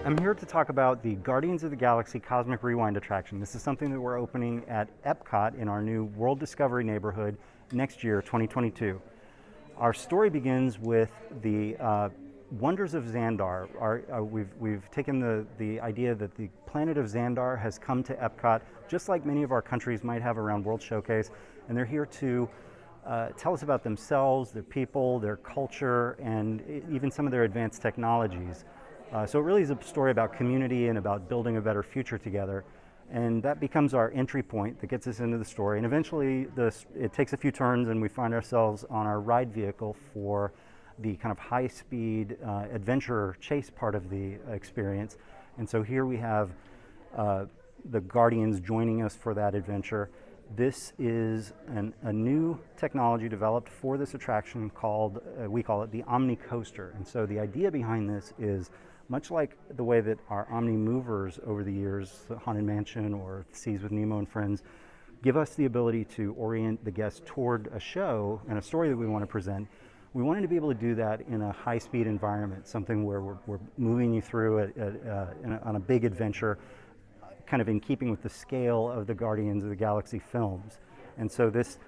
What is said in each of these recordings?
I'm here to talk about the Guardians of the Galaxy Cosmic Rewind attraction. This is something that we're opening at Epcot in our new World Discovery neighborhood next year, 2022. Our story begins with the wonders of Xandar. We've taken the idea that the planet of Xandar has come to Epcot, just like many of our countries might have around World Showcase, and they're here to tell us about themselves, their people, their culture, and even some of their advanced technologies. So it really is a story about community and about building a better future together. And that becomes our entry point that gets us into the story. And eventually it takes a few turns and we find ourselves on our ride vehicle for the kind of high-speed adventure chase part of the experience. And so here we have the Guardians joining us for that adventure. This is a new technology developed for this attraction called, we call it the Omni Coaster. And so the idea behind this is much like the way that our Omni Movers over the years, Haunted Mansion or Seas with Nemo and Friends, give us the ability to orient the guests toward a show and a story that we want to present. We wanted to be able to do that in a high-speed environment, something where we're moving you through on a big adventure, kind of in keeping with the scale of the Guardians of the Galaxy films. And so this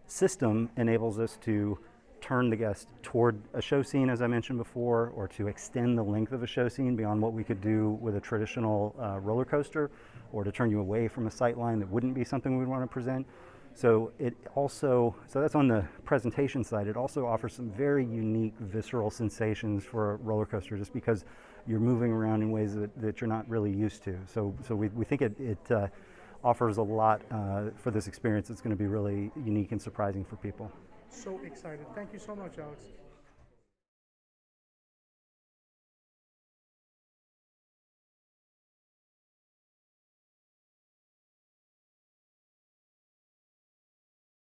system enables us to turn the guest toward a show scene, as I mentioned before, or to extend the length of a show scene beyond what we could do with a traditional roller coaster, or to turn you away from a sight line that wouldn't be something we'd want to present. So that's on the presentation side. It also offers some very unique visceral sensations for a roller coaster, just because you're moving around in ways that you're not really used to. So we think it offers a lot for this experience. It's going to be really unique and surprising for people. So excited. Thank you so much, Alex.